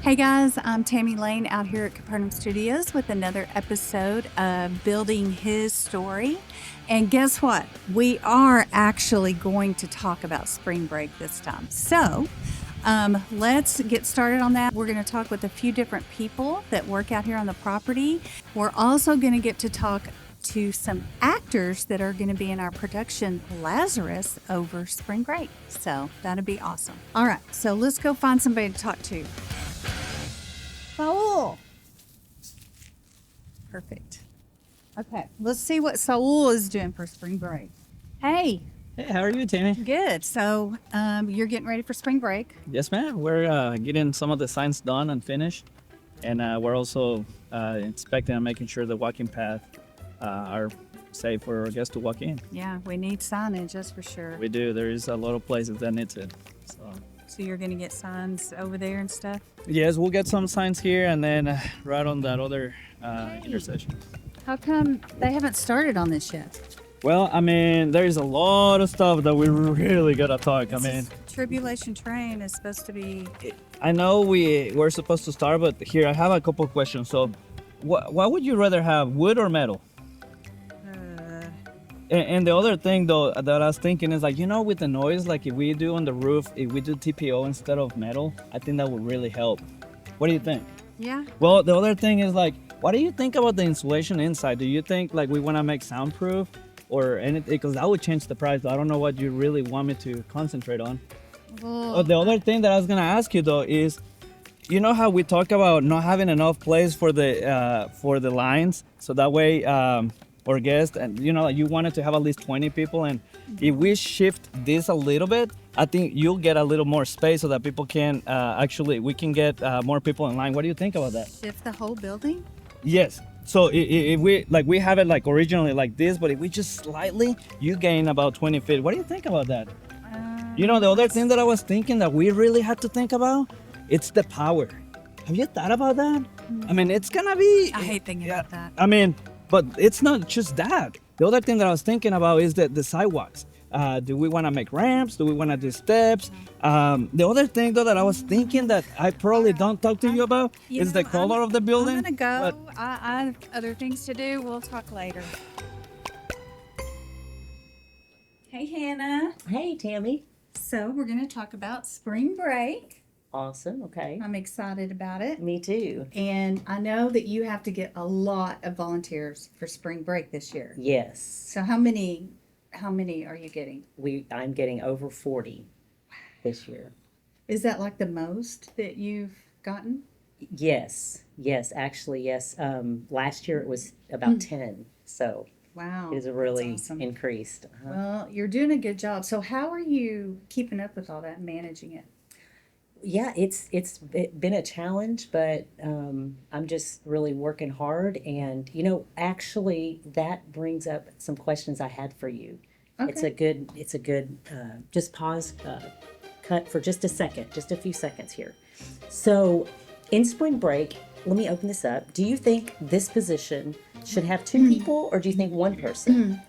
Hey guys, I'm Tammy Lane out here at Capernaum Studios with another episode of Building His Story. And guess what? We are actually going to talk about spring break this time. So let's get started on that. We're going to talk with a few different people that work out here on the property. We're also going to get to talk to some actors that are going to be in our production Lazarus over spring break. So that'll be awesome. All right, so let's go find somebody to talk to. Saul. Perfect. Okay, let's see what Saul is doing for spring break. Hey, Hey, how are you, Tammy? good. So you're getting ready for spring break. Yes, ma'am. We're getting some of the signs done and finished, and we're also inspecting and making sure the walking path are safe for our guests to walk in. Yeah, we need signage, that's for sure. We do. There is a lot of places that needs it. So you're going to get signs over there and stuff? Yes, we'll get some signs here, and then right on that other intersection. How come they haven't started on this yet? Well, I mean, there's a lot of stuff that we really gotta talk. I mean, Tribulation Train is supposed to be... I know we're supposed to start, but here I have a couple questions. So, what would you rather have, wood or metal? And the other thing though that I was thinking is like, with the noise, like if we do on the roof, if we do TPO instead of metal, I think that would really help. What do you think? Yeah. Well, the other thing is like, what do you think about the insulation inside? Do you think like we want to make soundproof or anything? Because that would change the price. I don't know what you really want me to concentrate on. Well, The other thing that I was gonna ask you though is, you know how we talk about not having enough place for the lines, so that way our guests, and you wanted to have at least 20 people, and if we shift this a little bit, I think you'll get a little more space so that people can we can get more people in line. What do you think about that? shift the whole building? Yes. So if we have it like originally like this, but if we just slightly, you gain about 20 feet. What do you think about that? The other thing that I was thinking that we really had to think about, it's the power. Have you thought about that? I mean, it's gonna be... I hate thinking about that. I mean, but it's not just that. The other thing that I was thinking about is the sidewalks. Do we want to make ramps? Do we want to do steps? The other thing though that I was thinking that I probably don't talk to you about is the color of the building. I'm gonna go. But I have other things to do. We'll talk later. Hey, Hannah. Hey, Tammy. So we're gonna talk about spring break. Awesome. Okay. I'm excited about it. Me too. And I know that you have to get a lot of volunteers for spring break this year. Yes. So how many are you getting? I'm getting over 40 this year. Is that like the most that you've gotten? Yes. Yes. Actually, yes. Last year it was about 10. So Wow. it has that's really awesome. increased. Well, you're doing a good job. So how are you keeping up with all that and managing it? Yeah, it's been a challenge, but I'm just really working hard. And actually, that brings up some questions I had for you. Okay. It's a good. Just pause, cut for just a second, just a few seconds here. So, in spring break, let me open this up. Do you think this position should have two people, or do you think one person?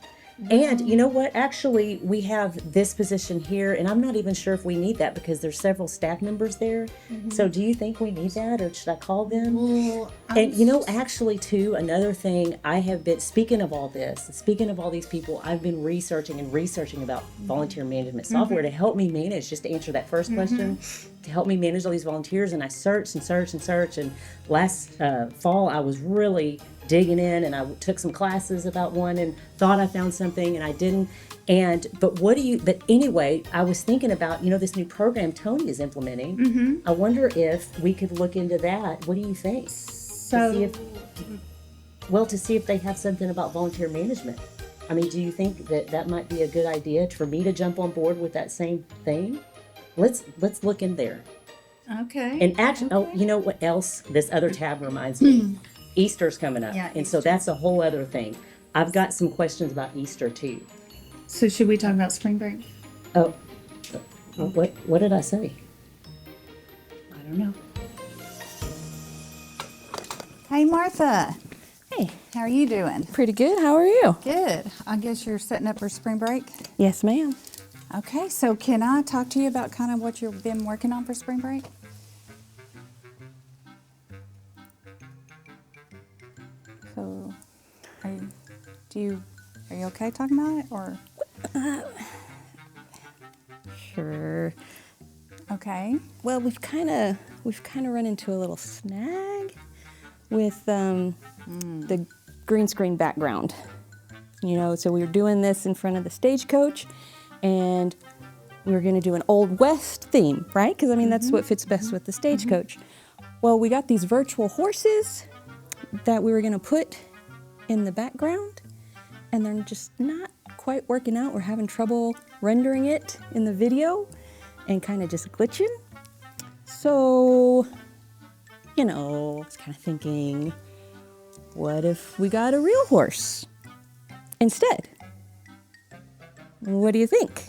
And you know what? Actually, we have this position here, and I'm not even sure if we need that because there's several staff members there. So do you think we need that, or should I call them? Well, And actually, too, another thing I have been, speaking of all this, speaking of all these people, I've been researching about volunteer management software to help me manage, just to answer that first question, to help me manage all these volunteers. And I searched and searched and searched. And last fall, I was really digging in, and I took some classes about one and thought I found something, and I didn't. But anyway, I was thinking about, this new program Tony is implementing. I wonder if we could look into that. What do you think? so To see if they have something about volunteer management. I mean, do you think that might be a good idea for me to jump on board with that same thing? Let's look in there. okay. And actually, oh, you know what else? This other tab reminds me. Easter's coming up. Yeah, and so that's a whole other thing. I've got some questions about Easter too. So should we talk about spring break? Oh, what did I say? I don't know. Hey, Martha. Hey, How are you doing? pretty good. How are you? Good. I guess you're setting up for spring break. Yes, ma'am. Okay, so can I talk to you about kind of what you've been working on for spring break? So, are you okay talking about it, or? Sure. Okay. Well, we've kind of run into a little snag with the green screen background. So we were doing this in front of the stagecoach, and we were going to do an Old West theme, right? Because that's what fits best with the stagecoach. Well, we got these virtual horses that we were going to put in the background, and they're just not quite working out. We're having trouble rendering it in the video and kind of just glitching. So, I was kind of thinking, what if we got a real horse instead? What do you think?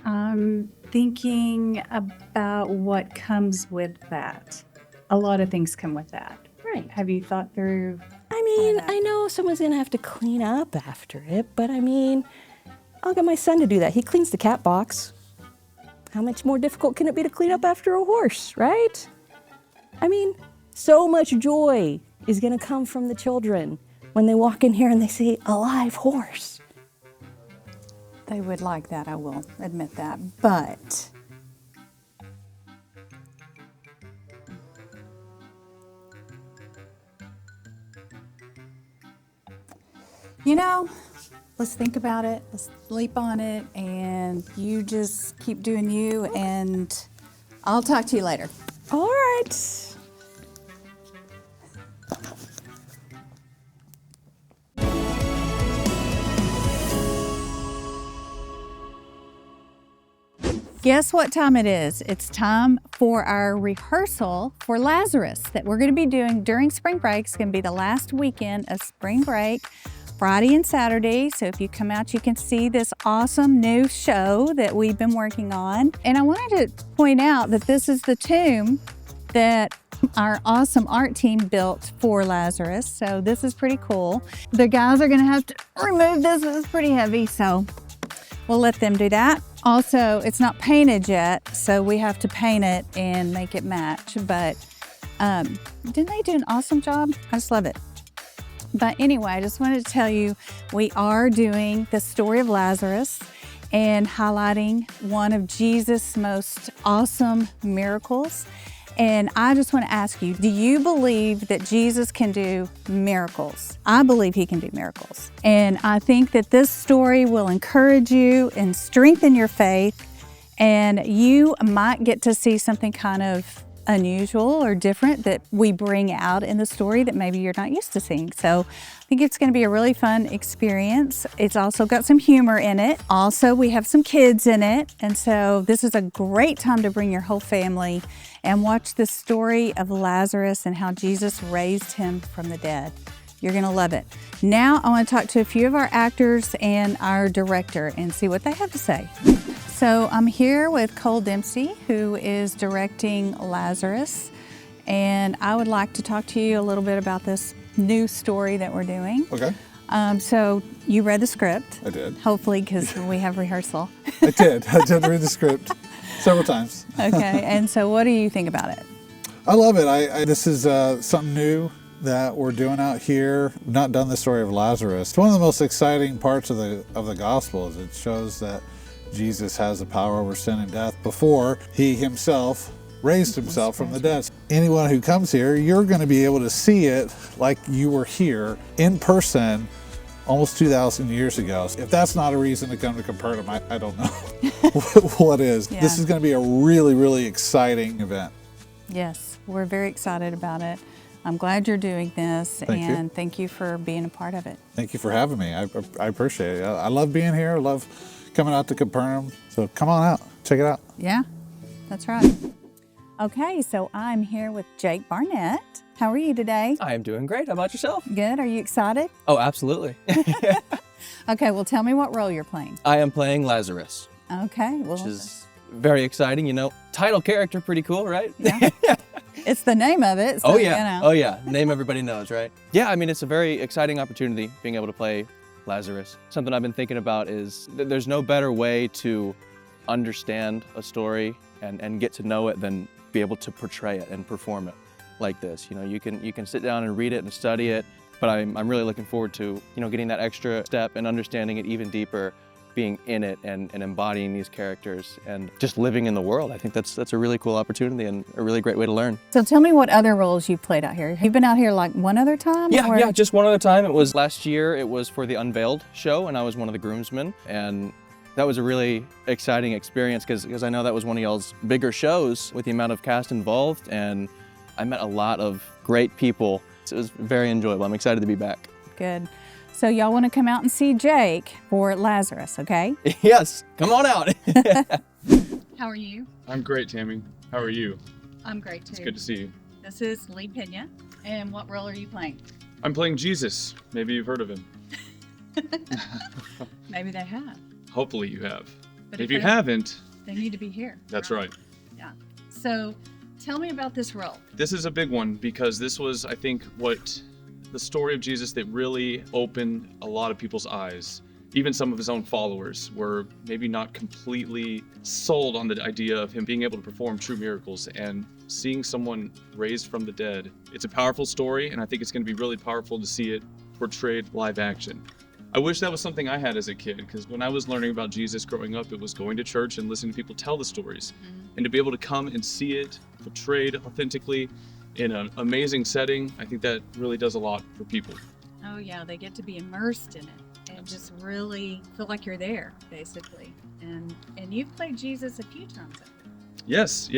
I'm thinking about what comes with that. A lot of things come with that. Right. Have you thought through? I know someone's going to have to clean up after it, but I'll get my son to do that. He cleans the cat box. How much more difficult can it be to clean up after a horse, right? So much joy is going to come from the children when they walk in here and they see a live horse. They would like that, I will admit that. But let's think about it. Let's sleep on it, and you just keep doing you, and I'll talk to you later. All right. Guess what time it is? It's time for our rehearsal for Lazarus that we're going to be doing during spring break. It's going to be the last weekend of spring break, Friday and Saturday. So if you come out, you can see this awesome new show that we've been working on. And I wanted to point out that this is the tomb that our awesome art team built for Lazarus. So this is pretty cool. The guys are going to have to remove this. It's pretty heavy, so we'll let them do that. Also, it's not painted yet, so we have to paint it and make it match. But didn't they do an awesome job? I just love it. But anyway, I just wanted to tell you, we are doing the story of Lazarus and highlighting one of Jesus' most awesome miracles. And I just want to ask you, do you believe that Jesus can do miracles? I believe he can do miracles. And I think that this story will encourage you and strengthen your faith. And you might get to see something kind of unusual or different that we bring out in the story that maybe you're not used to seeing. So I think it's going to be a really fun experience. It's also got some humor in it. Also, we have some kids in it. And so this is a great time to bring your whole family and watch the story of Lazarus and how Jesus raised him from the dead. You're going to love it. Now I want to talk to a few of our actors and our director and see what they have to say. So I'm here with Cole Dempsey, who is directing Lazarus, and I would like to talk to you a little bit about this new story that we're doing. Okay. So you read the script. I did. Hopefully, because we have rehearsal. I did read the script several times. Okay, and so what do you think about it? I love it. This is something new that we're doing out here. We've not done the story of Lazarus. It's one of the most exciting parts of the gospel is it shows that Jesus has the power over sin and death before he himself raised himself from the dead. Anyone who comes here, you're going to be able to see it like you were here in person almost 2,000 years ago. If that's not a reason to come to Capernaum, I don't know what is. Yeah. This is going to be a really, really exciting event. Yes, we're very excited about it. I'm glad you're doing this, and thank you for being a part of it. Thank you for having me. I appreciate it. I love being here. I love coming out to Capernaum. So come on out. Check it out. Yeah, that's right. Okay, so I'm here with Jake Barnett. How are you today? I am doing great. How about yourself? Good. Are you excited? Oh, absolutely. Okay, well, tell me what role you're playing. I am playing Lazarus, Okay, well, which is very exciting. Title character, pretty cool, right? yeah. It's the name of it. So, Oh, yeah. Oh, yeah. Name everybody knows, right? Yeah, it's a very exciting opportunity being able to play Lazarus. Something I've been thinking about is there's no better way to understand a story and get to know it than be able to portray it and perform it. like this. You know, you can sit down and read it and study it, but I'm really looking forward to, getting that extra step and understanding it even deeper, being in it and embodying these characters and just living in the world. I think that's a really cool opportunity and a really great way to learn. So tell me what other roles you've played out here. You've been out here like one other time? or- Yeah, just one other time. It was last year. It was for the Unveiled show, and I was one of the groomsmen. And that was a really exciting experience because I know that was one of y'all's bigger shows with the amount of cast involved, and I met a lot of great people. It was very enjoyable. I'm excited to be back. Good. So y'all want to come out and see Jake for Lazarus, okay? Yes, come on out. How are you? I'm great, Tammy. How are you? I'm great too. It's good to see you. This is Lee Pena. And what role are you playing? I'm playing Jesus. Maybe you've heard of him. Maybe they have. Hopefully you have. But If you haven't, they need to be here. that's right. Yeah. So tell me about this role. This is a big one because this was, I think, the story of Jesus that really opened a lot of people's eyes. Even some of his own followers were maybe not completely sold on the idea of him being able to perform true miracles, and seeing someone raised from the dead. It's a powerful story, and I think it's going to be really powerful to see it portrayed live action. I wish that was something I had as a kid, because when I was learning about Jesus growing up, it was going to church and listening to people tell the stories. And to be able to come and see it portrayed authentically in an amazing setting, I think that really does a lot for people. Oh yeah, they get to be immersed in it and just really feel like you're there, basically. And you've played Jesus a few times. Yes.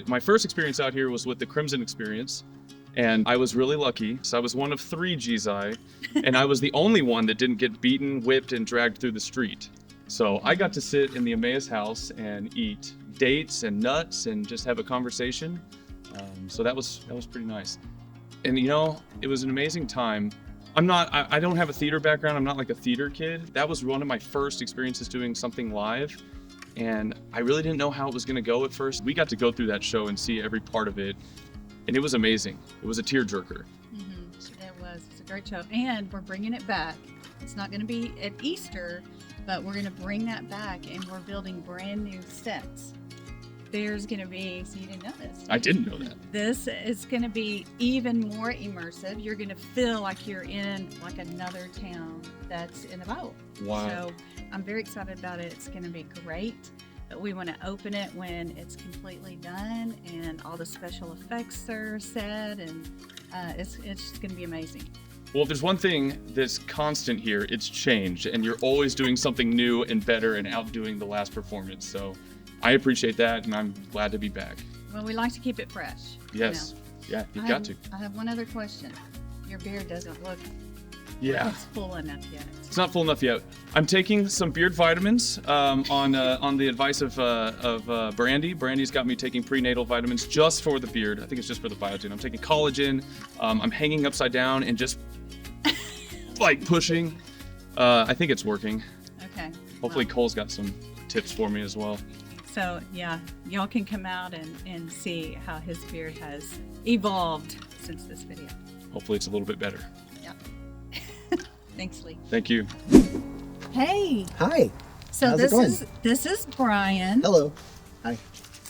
My first experience out here was with the Crimson Experience, and I was really lucky. So I was one of 3 Gzi, and I was the only one that didn't get beaten, whipped, and dragged through the street. So I got to sit in the Emmaus house and eat dates and nuts and just have a conversation. So that was pretty nice. And it was an amazing time. I don't have a theater background. I'm not like a theater kid. That was one of my first experiences doing something live. And I really didn't know how it was going to go at first. We got to go through that show and see every part of it. And it was amazing. It was a tearjerker. It was. It's a great show. And we're bringing it back. It's not going to be at Easter, but we're going to bring that back, and we're building brand new sets. There's going to be, so you didn't know this. I didn't know that. This is going to be even more immersive. You're going to feel like you're in like another town that's in the Bible. Wow. So I'm very excited about it. It's going to be great. But we want to open it when it's completely done and all the special effects are set, and it's just going to be amazing. Well, if there's one thing that's constant here, it's change. And you're always doing something new and better and outdoing the last performance. So I appreciate that, and I'm glad to be back. Well, we like to keep it fresh. Yes. Yeah, you've got to. I have one other question. Your beard doesn't look Yeah. it's full enough yet. It's not full enough yet. I'm taking some beard vitamins on the advice of Brandy. Brandy's got me taking prenatal vitamins just for the beard. I think it's just for the biotin. I'm taking collagen. I'm hanging upside down and just like pushing. I think it's working. Okay. Hopefully Well, Cole's got some tips for me as well. so yeah, y'all can come out and see how his beard has evolved since this video. Hopefully it's a little bit better. Yeah. Thanks, Lee. Thank you. Hey. Hi. So How's it going? this is Brian. Hello. Hi.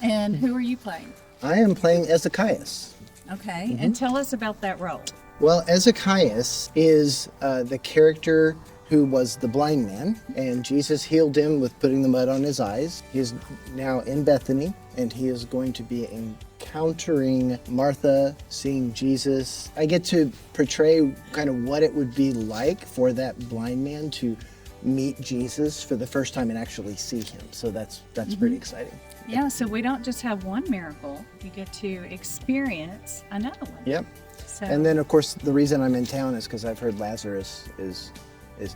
And who are you playing? I am playing Ezekias. Okay. Mm-hmm. And tell us about that role. Well, Ezekias is the character who was the blind man, and Jesus healed him with putting the mud on his eyes. He is now in Bethany, and he is going to be encountering Martha, seeing Jesus. I get to portray kind of what it would be like for that blind man to meet Jesus for the first time and actually see him. So that's pretty exciting. Yeah, so we don't just have one miracle. You get to experience another one. Yep. So, And then, of course, the reason I'm in town is because I've heard Lazarus is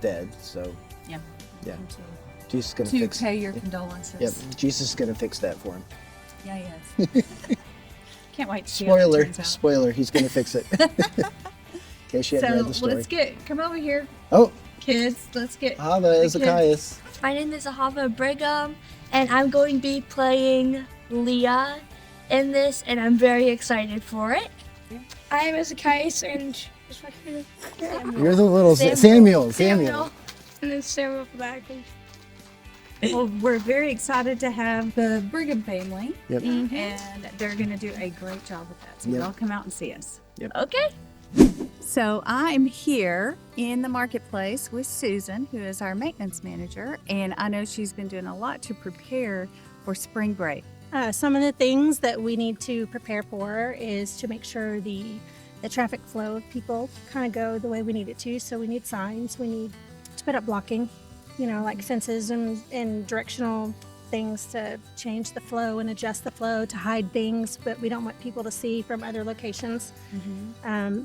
dead. So, yeah. yeah, Jesus is gonna To fix. pay your condolences. Yep, Jesus is gonna fix that for him. Yeah, he is. Can't wait to see how that Spoiler, turns out. spoiler. He's gonna fix it. In case you hadn't read the So story. come over here, Oh, kids. Let's get Hava the kids. Ezekias. My name is Ahava Brigham, and I'm going to be playing Leah in this, and I'm very excited for it. I am Ezekias, and You're the little Samuel. And then Samuel from back. Well, we're very excited to have the Brigham family, Yep. and they're going to do a great job with that. So Yep. y'all come out and see us. Okay. So I'm here in the marketplace with Susan, who is our maintenance manager, and I know she's been doing a lot to prepare for spring break. Some of the things that we need to prepare for is to make sure the traffic flow of people kind of go the way we need it to. So we need signs, we need to put up blocking, like fences and directional things to change the flow and adjust the flow to hide things, but we don't want people to see from other locations.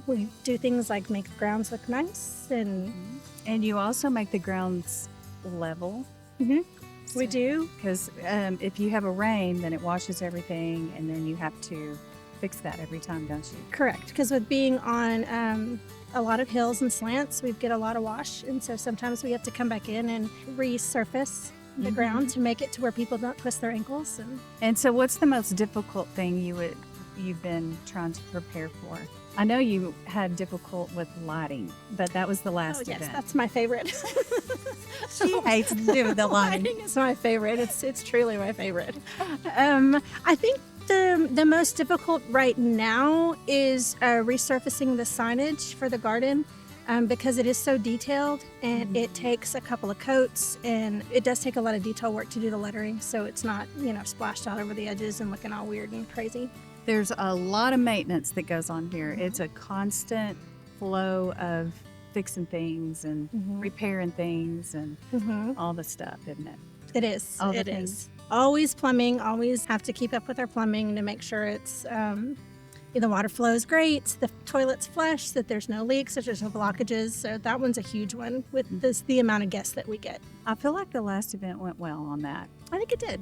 We do things like make the grounds look nice, And you also make the grounds level. we do. Because if you have a rain, then it washes everything, and then you have to fix that every time, don't you? Correct, because with being on a lot of hills and slants, we get a lot of wash, and so sometimes we have to come back in and resurface the ground to make it to where people don't twist their ankles. And so, what's the most difficult thing you've been trying to prepare for? I know you had difficult with lighting, but that was the last yes, event. that's my favorite. She hates to do the lighting. Lighting is my favorite. It's truly my favorite. I think the most difficult right now is resurfacing the signage for the garden. Because it is so detailed and it takes a couple of coats, and it does take a lot of detail work to do the lettering, so it's not splashed out over the edges and looking all weird and crazy. There's a lot of maintenance that goes on here. It's a constant flow of fixing things and repairing things and all the stuff, isn't it? It is. All the It things. is. Always plumbing. Always have to keep up with our plumbing to make sure it's the water flows great, the toilet's flush, that there's no leaks, that there's no blockages. So that one's a huge one with the amount of guests that we get. I feel like the last event went well on that. I think it did.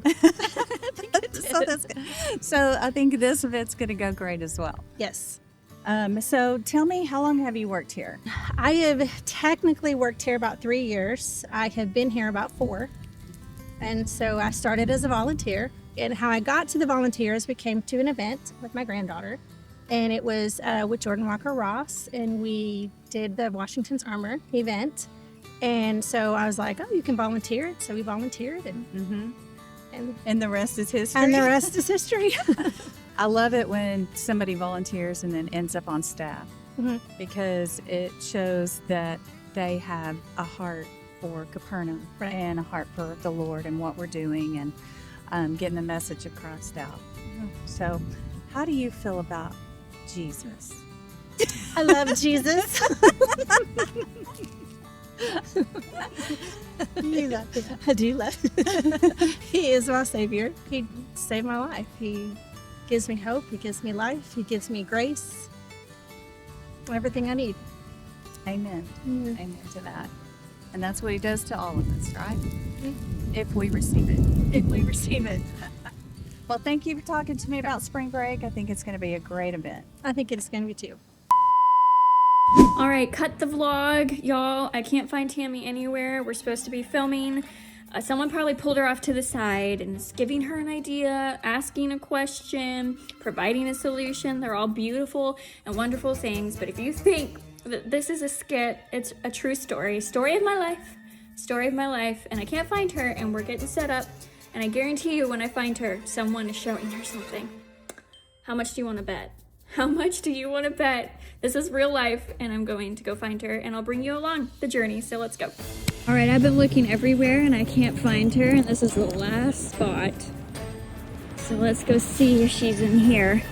So that's good. So I think this event's going to go great as well. Yes. So tell me, how long have you worked here? I have technically worked here about 3 years. I have been here about 4. And so I started as a volunteer. And how I got to the volunteers, we came to an event with my granddaughter. And it was with Jordan Walker Ross. And we did the Washington's Armor event. And so I was like, oh, you can volunteer. So we volunteered. And the rest is history. And the rest is history. I love it when somebody volunteers and then ends up on staff because it shows that they have a heart for Capernaum and a heart for the Lord and what we're doing and getting the message of Christ out. So how do you feel about Jesus? I love Jesus. I do love him. He is my Savior. He saved my life. He gives me hope. He gives me life. He gives me grace. Everything I need. Amen. Amen to that. And that's what he does to all of us, right? If we receive it. If we receive it. Well, thank you for talking to me about spring break. I think it's going to be a great event. I think it's going to be too. All right, cut the vlog, y'all. I can't find Tammy anywhere. We're supposed to be filming. Someone probably pulled her off to the side and is giving her an idea, asking a question, providing a solution. They're all beautiful and wonderful things. But if you think that this is a skit, it's a true story. Story of my life. And I can't find her, and we're getting set up. And I guarantee you when I find her, someone is showing her something. How much do you want to bet? How much do you want to bet? This is real life, and I'm going to go find her, and I'll bring you along the journey, so let's go. All right, I've been looking everywhere, and I can't find her, and this is the last spot. So let's go see if she's in here.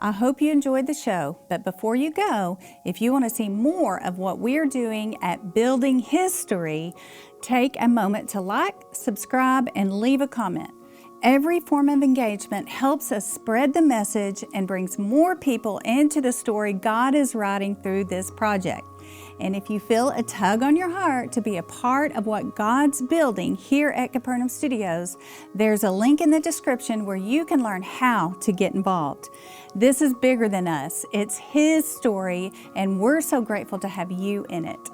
I hope you enjoyed the show, but before you go, if you want to see more of what we're doing at Building History, take a moment to like, subscribe, and leave a comment. Every form of engagement helps us spread the message and brings more people into the story God is writing through this project. And if you feel a tug on your heart to be a part of what God's building here at Capernaum Studios, there's a link in the description where you can learn how to get involved. This is bigger than us. It's His story, and we're so grateful to have you in it.